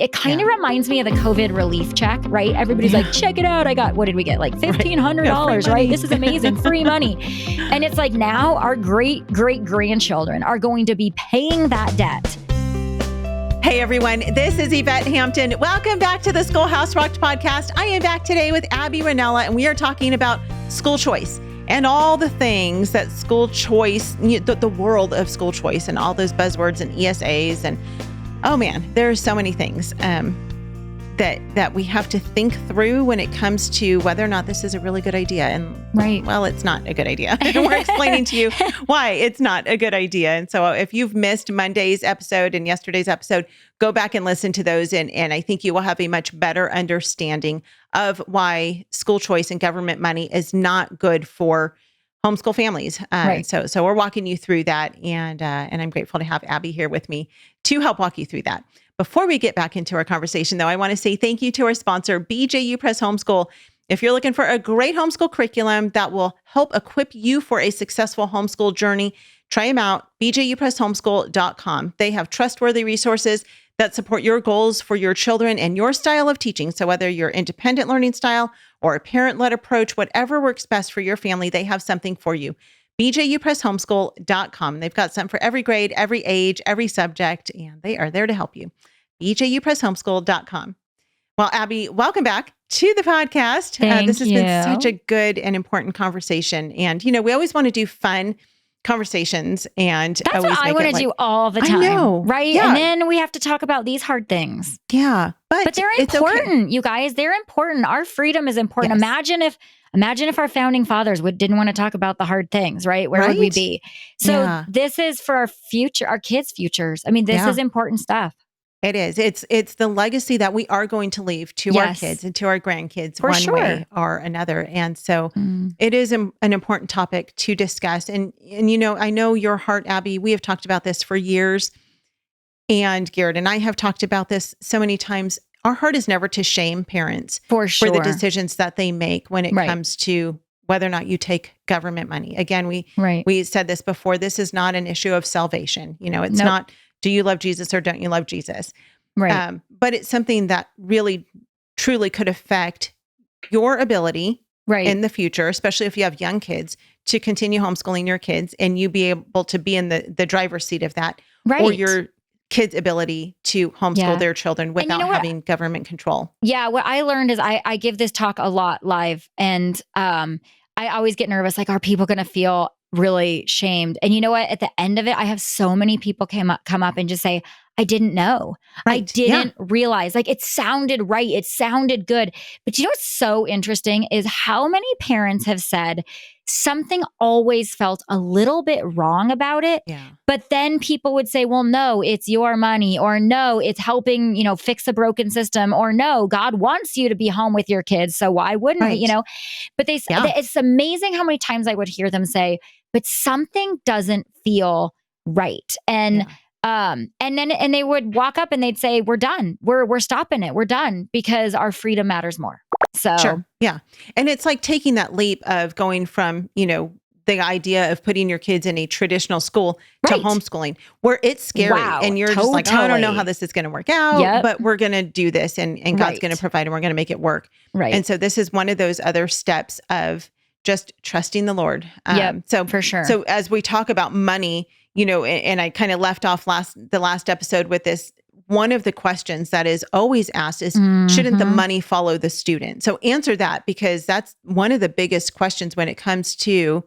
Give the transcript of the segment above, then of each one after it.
it kind of reminds me of the COVID relief check, right? Everybody's like, check it out. I got, what did we get? Like $1,500, right? This is amazing. Free money. And it's like now our great grandchildren are going to be paying that debt. Hey everyone, this is Yvette Hampton. Welcome back to the Schoolhouse Rocked Podcast. I am back today with Aby Rinella, and we are talking about school choice and all the things that school choice, the world of school choice and all those buzzwords and ESAs. And oh man, there are so many things that we have to think through when it comes to whether or not this is a really good idea. And well, it's not a good idea. And we're explaining to you why it's not a good idea. And so if you've missed Monday's episode and yesterday's episode, go back and listen to those. And I think you will have a much better understanding of why school choice and government money is not good for homeschool families. So we're walking you through that. And I'm grateful to have Aby here with me to help walk you through that. Before we get back into our conversation, though, I want to say thank you to our sponsor, BJU Press Homeschool. If you're looking for a great homeschool curriculum that will help equip you for a successful homeschool journey, try them out, bjupresshomeschool.com. They have trustworthy resources that support your goals for your children and your style of teaching. So whether your independent learning style or a parent-led approach, whatever works best for your family, they have something for you. bjupresshomeschool.com. They've got something for every grade, every age, every subject, and they are there to help you. bjupresshomeschool.com. Well, Aby, welcome back to the podcast. This has been such a good and important conversation. And, we always want to do fun conversations, and that's what I want to do all the time. I know, right? Yeah. And then we have to talk about these hard things. Yeah. But they're important, you guys. They're important. Our freedom is important. Yes. Imagine if our founding fathers didn't want to talk about the hard things, right? Where would we be? So this is for our future, our kids' futures. I mean, this is important stuff. It is. It's the legacy that we are going to leave to our kids and to our grandkids one way or another. And so it is an important topic to discuss. And I know your heart, Aby, we have talked about this for years. And Garrett and I have talked about this so many times. Our heart is never to shame parents for the decisions that they make when it comes to whether or not you take government money. Again, we said this before. This is not an issue of salvation. It's not, do you love Jesus or don't you love Jesus? Right. But it's something that really, truly could affect your ability in the future, especially if you have young kids, to continue homeschooling your kids and you be able to be in the driver's seat of that, or your kids' ability to homeschool their children without having government control. Yeah. What I learned is I give this talk a lot live, and I always get nervous. Like, are people going to feel really shamed? And you know what? At the end of it, I have so many people come up and just say, I didn't know. I didn't realize. Like, it sounded right. It sounded good. But what's so interesting is how many parents have said something always felt a little bit wrong about it. Yeah. But then people would say, well, no, it's your money, or no, it's helping, fix a broken system, or no, God wants you to be home with your kids. So why wouldn't he, But it's amazing how many times I would hear them say, but something doesn't feel right. And then they would walk up and they'd say, we're done. We're stopping it. We're done because our freedom matters more. So, sure. Yeah. And it's like taking that leap of going from, the idea of putting your kids in a traditional school to homeschooling, where it's scary and you're just like, I don't know how this is going to work out, but we're going to do this and God's going to provide and we're going to make it work. Right. And so this is one of those other steps of just trusting the Lord. So for sure. So as we talk about money, and I kind of left off the last episode with this, one of the questions that is always asked is, shouldn't the money follow the student? So answer that, because that's one of the biggest questions when it comes to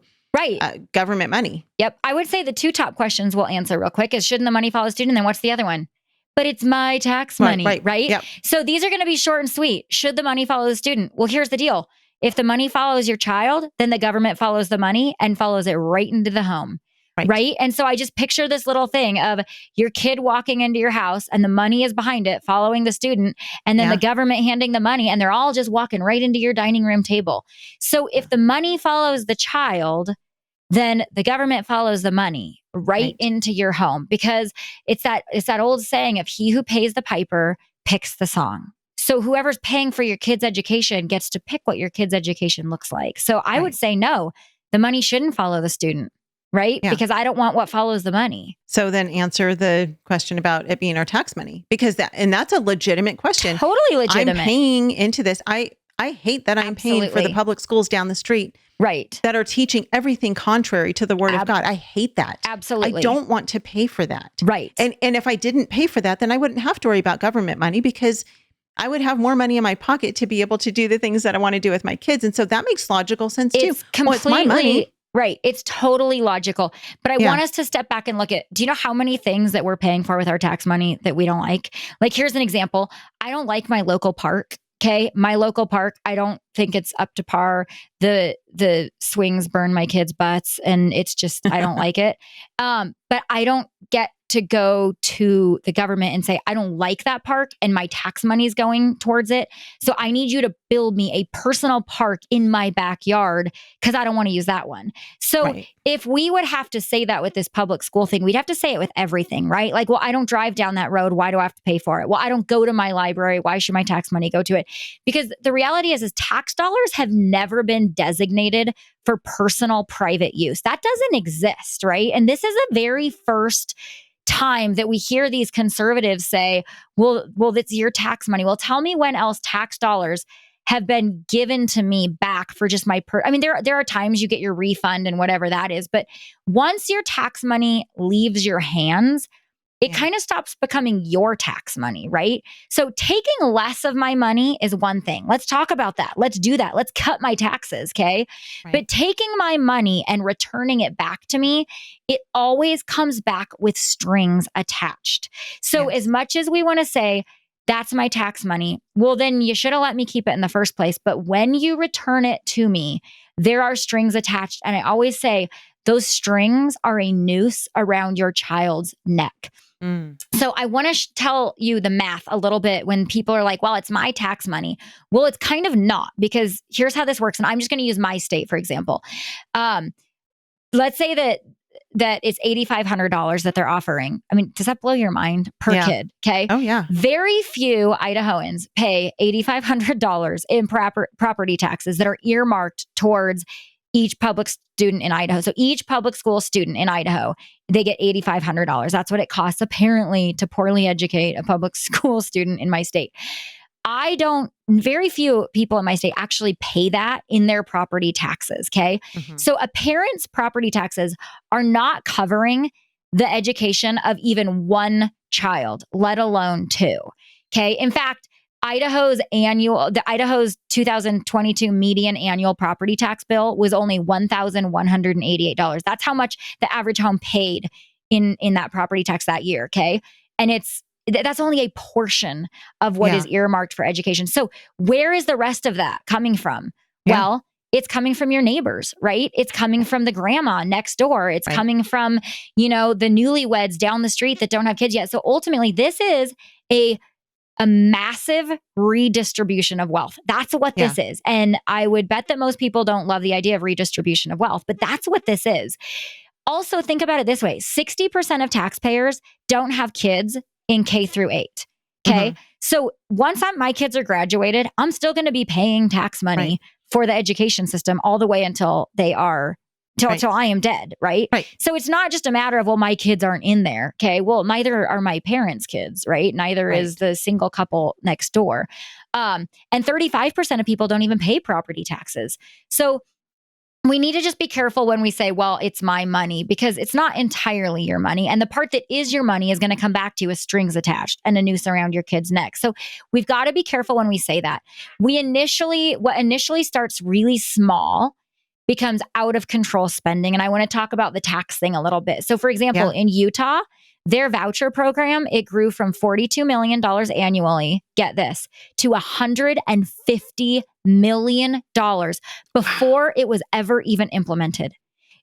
government money. Yep. I would say the two top questions we'll answer real quick is, shouldn't the money follow the student? And then what's the other one? But it's my tax money, right? Yep. So these are going to be short and sweet. Should the money follow the student? Well, here's the deal. If the money follows your child, then the government follows the money and follows it right into the home. Right. And so I just picture this little thing of your kid walking into your house and the money is behind it, following the student, and then the government handing the money, and they're all just walking right into your dining room table. So if the money follows the child, then the government follows the money right into your home, because it's that old saying of, he who pays the piper picks the song. So whoever's paying for your kid's education gets to pick what your kid's education looks like. So I would say, no, the money shouldn't follow the student. right? Yeah. Because I don't want what follows the money. So then answer the question about it being our tax money, because that's a legitimate question. Totally legitimate. I'm paying into this. I hate that I'm paying for the Absolutely. public schools down the street Right. that are teaching everything contrary to the word of God. I hate that. Absolutely. I don't want to pay for that. Right. And if I didn't pay for that, then I wouldn't have to worry about government money, because I would have more money in my pocket to be able to do the things that I want to do with my kids. And so that makes logical sense too. It's completely, it's my money. Right. It's totally logical. But I want us to step back and look at, do you know how many things that we're paying for with our tax money that we don't like? Like, here's an example. I don't like my local park. Okay. My local park, I don't think it's up to par. The swings burn my kids' butts, and it's just, I don't like it. But I don't get to go to the government and say, I don't like that park and my tax money is going towards it. So I need you to build me a personal park in my backyard because I don't want to use that one. So if we would have to say that with this public school thing, we'd have to say it with everything, right? Like, well, I don't drive down that road. Why do I have to pay for it? Well, I don't go to my library. Why should my tax money go to it? Because the reality is tax dollars have never been designated for personal private use. That doesn't exist, right? And this is the very first time that we hear these conservatives say, well, that's your tax money. Well, tell me when else tax dollars have been given to me back for just my I mean, there are times you get your refund and whatever that is, but once your tax money leaves your hands, it kind of stops becoming your tax money, right? So taking less of my money is one thing. Let's talk about that. Let's do that. Let's cut my taxes, okay? Right. But taking my money and returning it back to me, it always comes back with strings attached. So as much as we want to say, that's my tax money, well, then you should have let me keep it in the first place. But when you return it to me, there are strings attached. And I always say, those strings are a noose around your child's neck. So I want to tell you the math a little bit when people are like, well, it's my tax money. Well, it's kind of not, because here's how this works. And I'm just going to use my state, for example. Let's say that it's $8,500 that they're offering. I mean, does that blow your mind per kid? Okay. Oh, yeah. Very few Idahoans pay $8,500 in property taxes that are earmarked towards each public student in Idaho. So each public school student in Idaho, they get $8,500. That's what it costs, apparently, to poorly educate a public school student in my state. Very few people in my state actually pay that in their property taxes. Okay. So a parent's property taxes are not covering the education of even one child, let alone two. Okay. In fact, Idaho's 2022 median annual property tax bill was only $1,188. That's how much the average home paid in that property tax that year. Okay. And that's only a portion of what is earmarked for education. So where is the rest of that coming from? Well, it's coming from your neighbors, right? It's coming from the grandma next door. It's coming from, the newlyweds down the street that don't have kids yet. So ultimately, this is a massive redistribution of wealth. That's what this is. And I would bet that most people don't love the idea of redistribution of wealth, but that's what this is. Also, think about it this way. 60% of taxpayers don't have kids in K through 8. Okay. So once my kids are graduated, I'm still going to be paying tax money for the education system all the way until they are till I am dead, right? So it's not just a matter of, well, my kids aren't in there. Okay. Well, neither are my parents' kids, right? Neither is the single couple next door. And 35% of people don't even pay property taxes. So we need to just be careful when we say, well, it's my money, because it's not entirely your money. And the part that is your money is going to come back to you with strings attached and a noose around your kid's neck. So we've got to be careful when we say that. What initially starts really small becomes out of control spending. And I want to talk about the tax thing a little bit. So for example, in Utah, their voucher program, it grew from $42 million annually, get this, to $150 million before it was ever even implemented,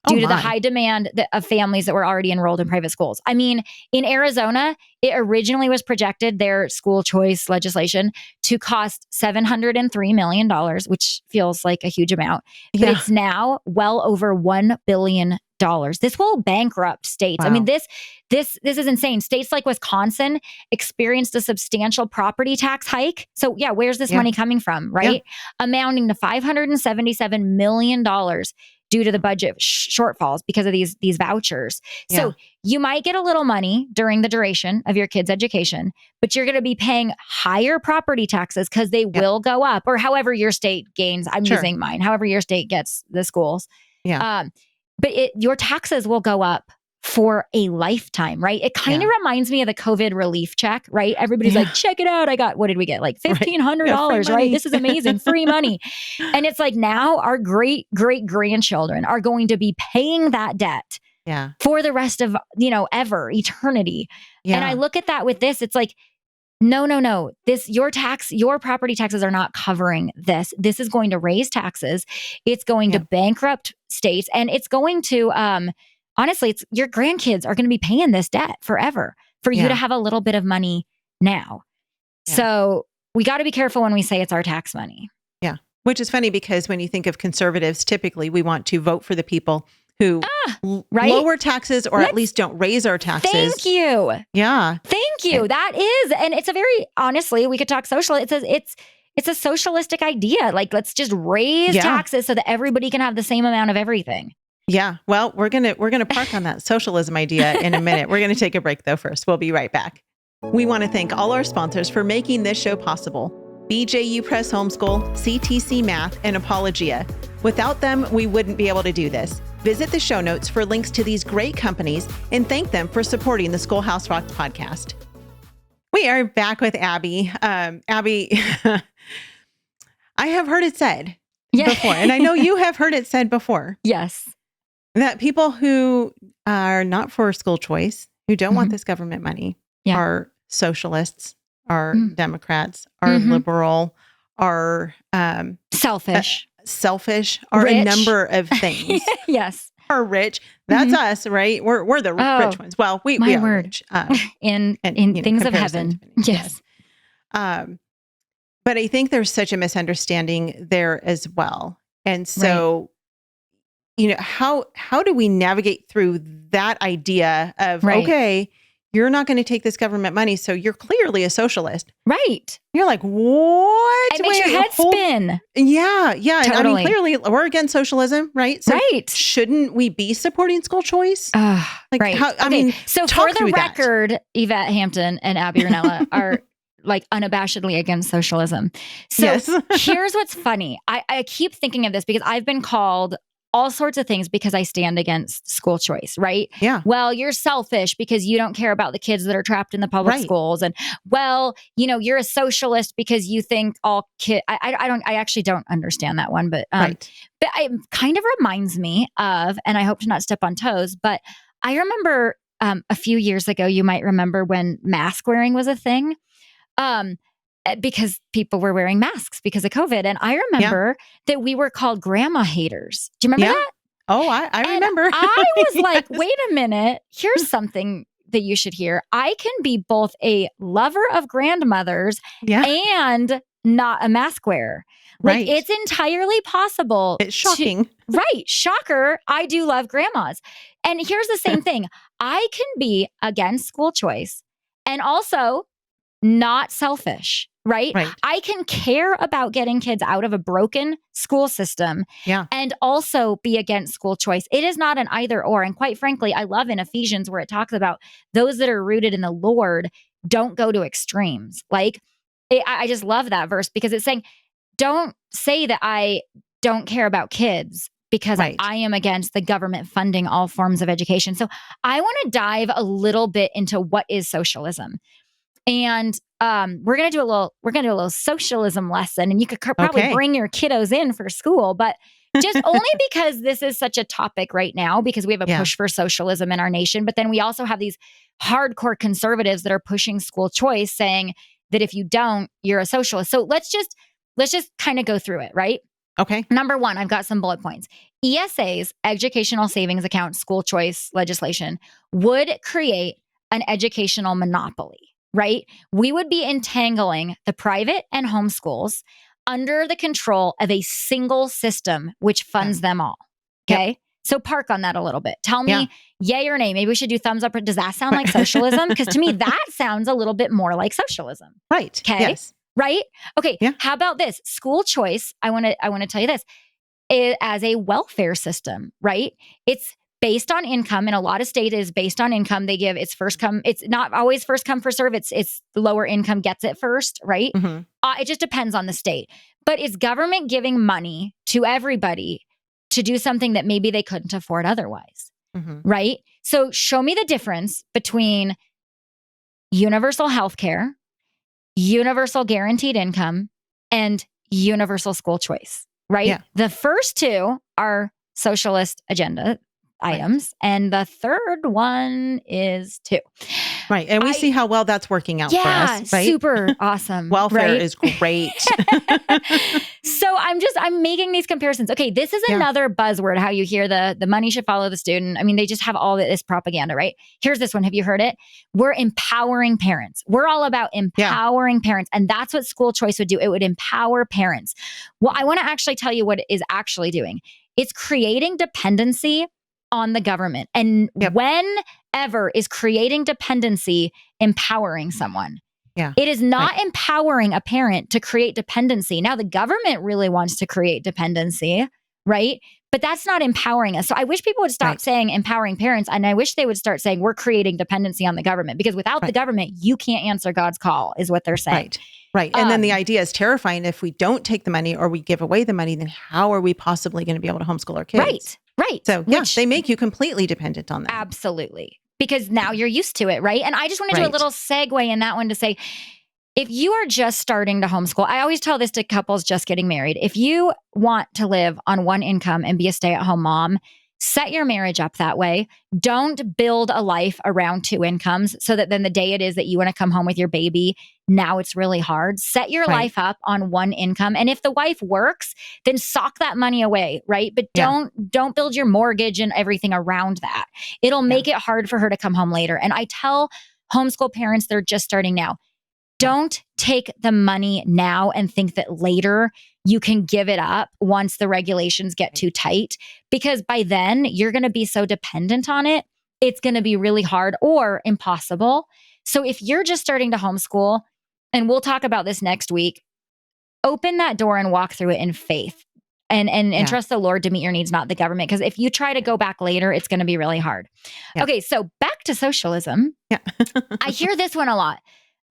due to the high demand of families that were already enrolled in private schools. I mean, in Arizona, it originally was projected, their school choice legislation, to cost $703 million, which feels like a huge amount. But it's now well over $1 billion. This will bankrupt states. I mean, this is insane. States like Wisconsin experienced a substantial property tax hike. So where's this money coming from, right? Amounting to $577 million due to the budget shortfalls because of these vouchers. So you might get a little money during the duration of your kid's education, but you're going to be paying higher property taxes because they will go up, or however your state gains. I'm using mine, however your state gets the schools. But your taxes will go up for a lifetime, right? It kind of reminds me of the COVID relief check, right? Everybody's like, check it out. I got, what did we get? Like $1,500, right? This is amazing. Free money. And it's like now our great grandchildren are going to be paying that debt for the rest of, ever, eternity. And I look at that with this, it's like, no. Your property taxes are not covering this. This is going to raise taxes. It's going to bankrupt states, and it's going to, honestly, your grandkids are going to be paying this debt forever for you to have a little bit of money now. So we got to be careful when we say it's our tax money. Yeah. Which is funny because when you think of conservatives, typically we want to vote for the people who lower taxes or at least don't raise our taxes. Thank you. Yeah. Thank you. That is, and it's a very, honestly, we could talk social. It's a socialistic idea. Like, let's just raise taxes so that everybody can have the same amount of everything. Yeah. Well, we're going to park on that socialism idea in a minute. We're going to take a break though first. We'll be right back. We want to thank all our sponsors for making this show possible. BJU Press Homeschool, CTC Math, and Apologia. Without them, we wouldn't be able to do this. Visit the show notes for links to these great companies and thank them for supporting the Schoolhouse Rocked podcast. We are back with Aby. Aby, I have heard it said before, and I know you have heard it said before. Yes. That people who are not for school choice, who don't want this government money, are socialists, are Democrats, are liberal, are selfish, are rich. A number of things. Yes. Are rich. That's us, right? We're the rich ones. Well, we are rich. In things of heaven. Yes. But I think there's such a misunderstanding there as well. And so, how do we navigate through that idea of, okay, you're not going to take this government money, so you're clearly a socialist. Right. You're like, what? It makes your head spin. Yeah. Totally. And I mean, clearly we're against socialism, right? So shouldn't we be supporting school choice? Right. So for the record, Yvette Hampton and Aby Rinella are like unabashedly against socialism. So here's what's funny. I keep thinking of this because I've been called all sorts of things because I stand against school choice, right? Yeah. Well, you're selfish because you don't care about the kids that are trapped in the public schools. And well, you're a socialist because you think all kids, I actually don't understand that one, but it kind of reminds me of, and I hope to not step on toes, but I remember a few years ago, you might remember when mask wearing was a thing. Because people were wearing masks because of COVID. And I remember that we were called grandma haters. Do you remember that? Oh, I remember. I was like, wait a minute, here's something that you should hear. I can be both a lover of grandmothers and not a mask wearer. Like it's entirely possible. It's shocking. Shocker. I do love grandmas. And here's the same thing. I can be against school choice and also not selfish. Right? I can care about getting kids out of a broken school system and also be against school choice. It is not an either or. And quite frankly, I love in Ephesians where it talks about those that are rooted in the Lord don't go to extremes. Like, I just love that verse because it's saying, don't say that I don't care about kids because I am against the government funding all forms of education. So I want to dive a little bit into what is socialism. And we're gonna do a little socialism lesson, and you could probably bring your kiddos in for school, but just only because this is such a topic right now, because we have a push for socialism in our nation. But then we also have these hardcore conservatives that are pushing school choice, saying that if you don't, you're a socialist. So let's just kind of go through it, right? Okay. Number one, I've got some bullet points. ESA's Educational Savings Account school choice legislation would create an educational monopoly. Right? We would be entangling the private and homeschools under the control of a single system, which funds them all. Okay. Yep. So park on that a little bit. Tell me yay or nay. Maybe we should do thumbs up. Or does that sound like socialism? Because to me, that sounds a little bit more like socialism. Right. Okay. Yes. Right. Okay. Yeah. How about this? School choice. I want to tell you this. as a welfare system, right? It's based on income. In a lot of states, it is based on income. They give it's first come. It's not always first come, first serve. It's the lower income gets it first, right? Mm-hmm. It just depends on the state. But it's government giving money to everybody to do something that maybe they couldn't afford otherwise, right? So show me the difference between universal health care, universal guaranteed income, and universal school choice, right? Yeah. The first two are socialist agenda items, and the third one is too. Right. And we see how well that's working out for us, right? Super awesome. Welfare right? is great. So I'm making these comparisons. Okay, this is another buzzword, how you hear the money should follow the student. I mean, they just have all this propaganda, right? Here's this one. Have you heard it? We're empowering parents. We're all about empowering parents. And that's what school choice would do. It would empower parents. Well, I want to actually tell you what it is actually doing. It's creating dependency on the government. And whenever is creating dependency empowering someone? Yeah. It is not empowering a parent to create dependency. Now, the government really wants to create dependency, right? But that's not empowering us. So I wish people would stop saying empowering parents. And I wish they would start saying we're creating dependency on the government, because without the government, you can't answer God's call, is what they're saying. Right. And then the idea is terrifying. If we don't take the money or we give away the money, then how are we possibly going to be able to homeschool our kids? Right. So they make you completely dependent on them. Absolutely. Because now you're used to it, right? And I just want to do a little segue in that one to say, if you are just starting to homeschool, I always tell this to couples just getting married. If you want to live on one income and be a stay-at-home mom, set your marriage up that way. Don't build a life around two incomes so that then the day it is that you want to come home with your baby, now it's really hard. Set your life up on one income. And if the wife works, then sock that money away, right? But don't build your mortgage and everything around that. It'll make it hard for her to come home later. And I tell homeschool parents, they're just starting now, don't take the money now and think that later you can give it up once the regulations get too tight, because by then you're going to be so dependent on it. It's going to be really hard or impossible. So if you're just starting to homeschool, and we'll talk about this next week, open that door and walk through it in faith and trust the Lord to meet your needs, not the government. Because if you try to go back later, it's going to be really hard. Okay, so back to socialism. I hear this one a lot.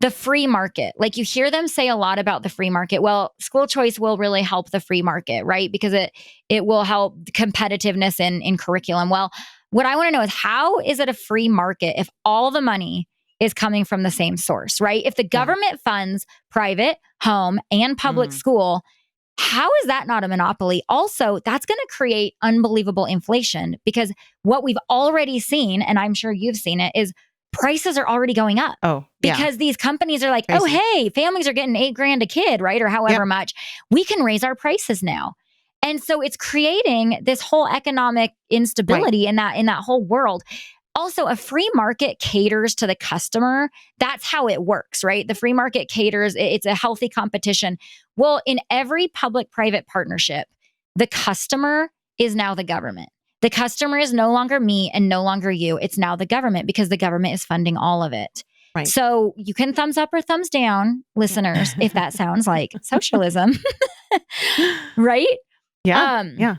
The free market. Like you hear them say a lot about the free market. Well, school choice will really help the free market, right? Because it will help competitiveness in curriculum. Well, what I want to know is, how is it a free market if all the money is coming from the same source, right? If the government funds private, home, and public school, how is that not a monopoly? Also, that's going to create unbelievable inflation, because what we've already seen, and I'm sure you've seen it, is prices are already going up. Because these companies are like, crazy. Oh, hey, families are getting $8,000 a kid, right? Or however much. We can raise our prices now. And so it's creating this whole economic instability in that whole world. Also, a free market caters to the customer. That's how it works, right? The free market caters, it's a healthy competition. Well, in every public-private partnership, the customer is now the government. The customer is no longer me and no longer you. It's now the government, because the government is funding all of it. Right. So you can thumbs up or thumbs down, listeners, if that sounds like socialism. Right? Yeah.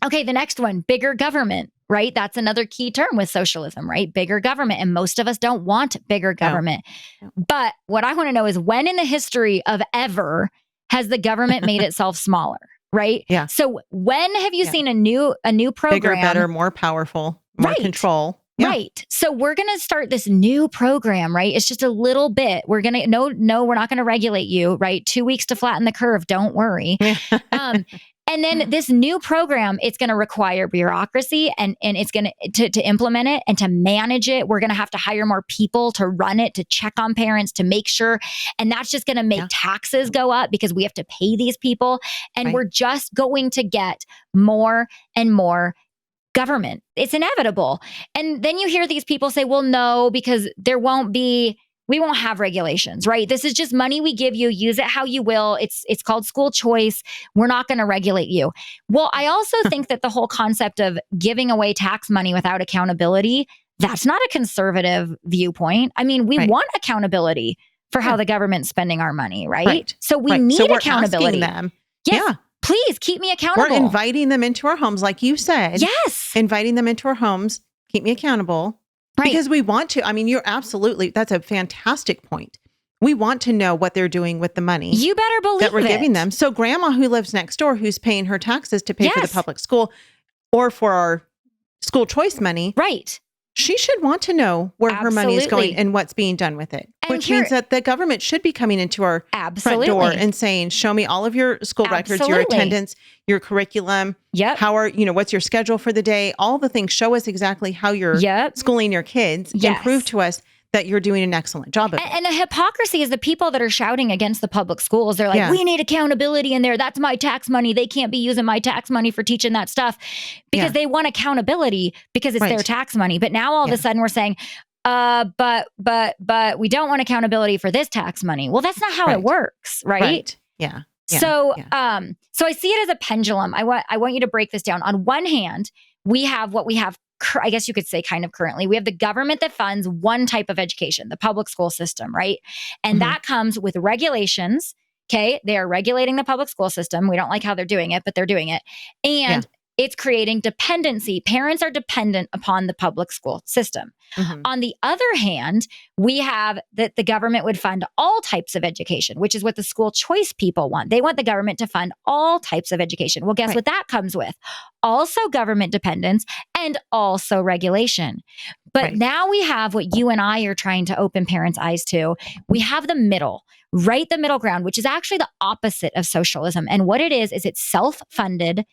Okay, the next one, bigger government, right? That's another key term with socialism, right? Bigger government. And most of us don't want bigger government. No. But what I want to know is, when in the history of ever has the government made itself smaller? Right? Yeah. So when have you seen a new program? Bigger, better, more powerful, more control. Yeah. Right. So we're going to start this new program, right? It's just a little bit. We're going to, no, we're not going to regulate you, right? 2 weeks to flatten the curve. Don't worry. And then this new program, it's going to require bureaucracy and it's going to implement it and to manage it. We're going to have to hire more people to run it, to check on parents, to make sure. And that's just going to make taxes go up, because we have to pay these people. And we're just going to get more and more government. It's inevitable. And then you hear these people say, well, no, because we won't have regulations, right? This is just money we give you. Use it how you will. It's called school choice. We're not going to regulate you. Well, I also think that the whole concept of giving away tax money without accountability, that's not a conservative viewpoint. I mean, we want accountability for how the government's spending our money, right? So we need accountability. Them. Yes. Please keep me accountable. We're inviting them into our homes, like you said. Yes. Inviting them into our homes. Keep me accountable. Right. Because we want to. I mean, that's a fantastic point. We want to know what they're doing with the money. You better believe that we're giving them. So grandma who lives next door, who's paying her taxes to pay for the public school or for our school choice money. Right. She should want to know where her money is going and what's being done with it, which means that the government should be coming into our front door and saying, show me all of your school records, your attendance, your curriculum. Yep. What's your schedule for the day? All the things. Show us exactly how you're schooling your kids and prove to us that you're doing an excellent job of it. And the hypocrisy is the people that are shouting against the public schools. They're like, we need accountability in there. That's my tax money. They can't be using my tax money for teaching that stuff because they want accountability because it's their tax money. But now all of a sudden we're saying, but we don't want accountability for this tax money. Well, that's not how it works, right? Yeah. So I see it as a pendulum. I want you to break this down. On one hand, we have what we have, I guess you could say kind of currently. We have the government that funds one type of education, the public school system, right? And that comes with regulations. Okay. They are regulating the public school system. We don't like how they're doing it, but they're doing it. And it's creating dependency. Parents are dependent upon the public school system. On the other hand, we have that the government would fund all types of education, which is what the school choice people want. They want the government to fund all types of education. Well, guess what that comes with? Also government dependence and also regulation. But now we have what you and I are trying to open parents' eyes to. We have the middle, right? The middle ground, which is actually the opposite of socialism. And what it is it's self-funded.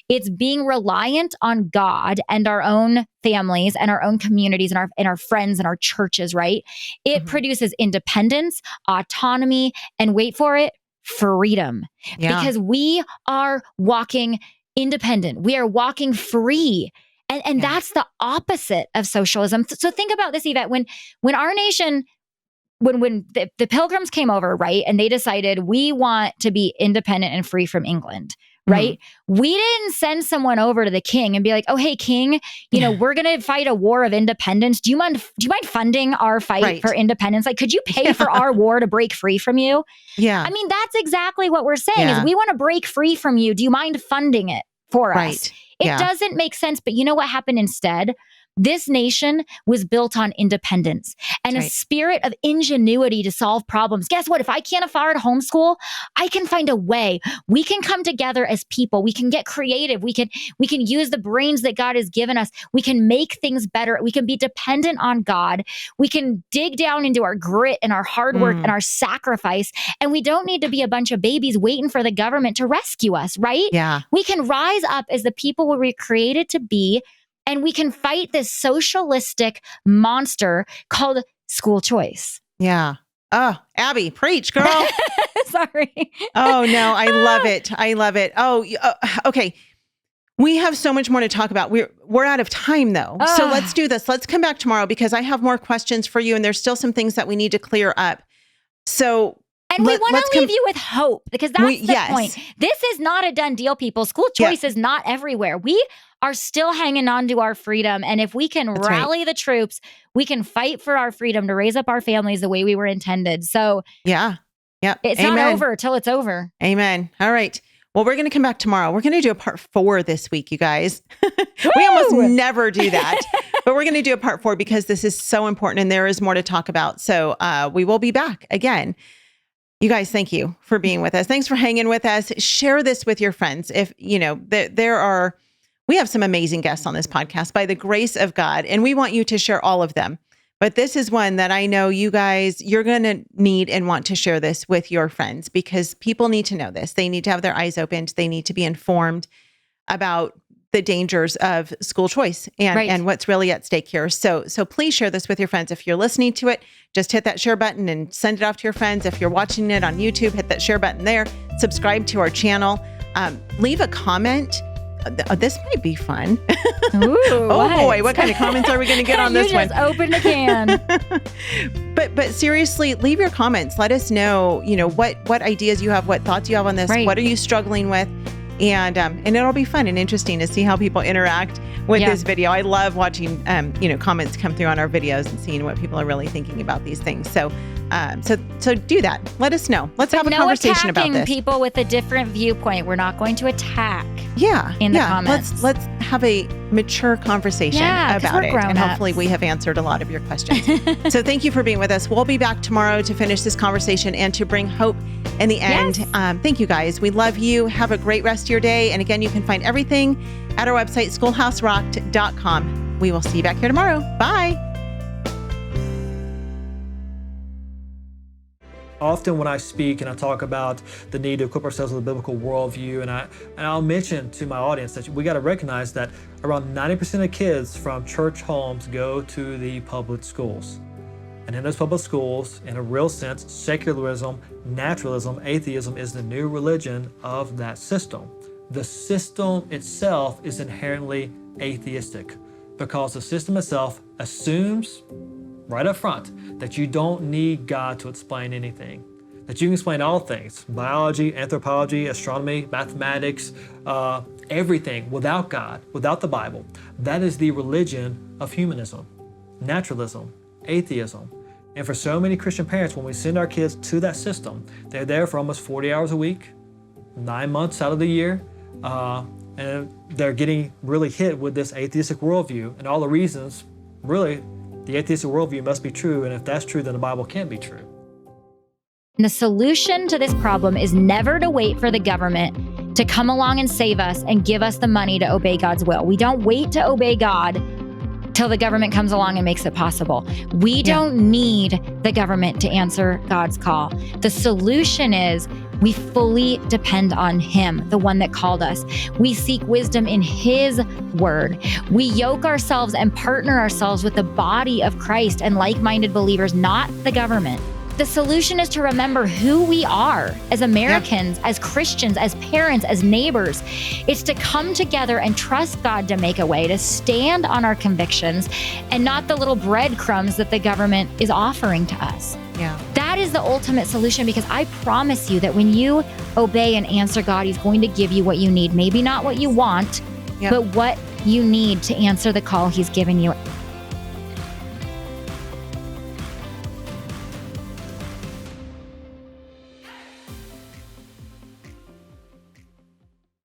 It's being reliant on God and our own families and our own communities and our friends and our churches, right? It produces independence, autonomy, and wait for it, freedom. Because we are walking independent. We are walking free. And that's the opposite of socialism. So think about this, Yvette. When our nation, when the Pilgrims came over, right, and they decided we want to be independent and free from England, right? We didn't send someone over to the king and be like, "Oh, hey, king, we're going to fight a war of independence. Do you mind funding our fight for independence? Like, could you pay for our war to break free from you?" Yeah. I mean, that's exactly what we're saying is we want to break free from you. Do you mind funding it for us? It doesn't make sense. But you know what happened instead? This nation was built on independence and a spirit of ingenuity to solve problems. Guess what? If I can't afford a homeschool, I can find a way. We can come together as people. We can get creative. We can use the brains that God has given us. We can make things better. We can be dependent on God. We can dig down into our grit and our hard work and our sacrifice. And we don't need to be a bunch of babies waiting for the government to rescue us, right? Yeah. We can rise up as the people we were created to be. And we can fight this socialistic monster called school choice. Yeah. Oh, Aby, preach, girl. Sorry. Oh, no, I love it. I love it. Oh, okay. We have so much more to talk about. We're out of time, though. So let's do this. Let's come back tomorrow because I have more questions for you. And there's still some things that we need to clear up. So And we want to leave you with hope because that's the point. This is not a done deal, people. School choice is not everywhere. We are still hanging on to our freedom. And if we can rally the troops, we can fight for our freedom to raise up our families the way we were intended. So it's not over till it's over. Amen. All right. Well, we're going to come back tomorrow. We're going to do a part 4 this week, you guys. We almost never do that, but we're going to do a part 4 because this is so important and there is more to talk about. So we will be back again. You guys, thank you for being with us. Thanks for hanging with us. Share this with your friends. If, we have some amazing guests on this podcast by the grace of God, and we want you to share all of them. But this is one that I know you guys, you're going to need and want to share this with your friends because people need to know this. They need to have their eyes opened. They need to be informed about the dangers of school choice and what's really at stake here. So please share this with your friends. If you're listening to it, just hit that share button and send it off to your friends. If you're watching it on YouTube, hit that share button there. Subscribe to our channel. Leave a comment. This might be fun. Ooh, boy, what kind of comments are we going to get on this one? You just opened a can. But seriously, leave your comments. Let us know, what ideas you have, what thoughts you have on this. What are you struggling with? And it'll be fun and interesting to see how people interact with this video. I love watching, comments come through on our videos and seeing what people are really thinking about these things. So do that. Let us know. Let's have a conversation about this. People with a different viewpoint. We're not going to attack. In the comments. Let's have a mature conversation about it. And hopefully we have answered a lot of your questions. So thank you for being with us. We'll be back tomorrow to finish this conversation and to bring hope in the end. Thank you guys. We love you. Have a great rest of your day. And again, you can find everything at our website, schoolhouserocked.com. We will see you back here tomorrow. Bye. Often when I speak and I talk about the need to equip ourselves with a biblical worldview, and I'll mention to my audience that we got to recognize that around 90% of kids from church homes go to the public schools. And in those public schools, in a real sense, secularism, naturalism, atheism is the new religion of that system. The system itself is inherently atheistic because the system itself assumes right up front that you don't need God to explain anything, that you can explain all things, biology, anthropology, astronomy, mathematics, everything without God, without the Bible. That is the religion of humanism, naturalism, atheism. And for so many Christian parents, when we send our kids to that system, they're there for almost 40 hours a week, 9 months out of the year, and they're getting really hit with this atheistic worldview and all the reasons, really, the atheistic worldview must be true, and if that's true, then the Bible can't be true. The solution to this problem is never to wait for the government to come along and save us and give us the money to obey God's will. We don't wait to obey God till the government comes along and makes it possible. We don't need the government to answer God's call. The solution is we fully depend on Him, the one that called us. We seek wisdom in His word. We yoke ourselves and partner ourselves with the body of Christ and like-minded believers, not the government. The solution is to remember who we are as Americans, as Christians, as parents, as neighbors. It's to come together and trust God to make a way, to stand on our convictions and not the little breadcrumbs that the government is offering to us. That is the ultimate solution, because I promise you that when you obey and answer God, He's going to give you what you need. Maybe not what you want, but what you need to answer the call He's given you.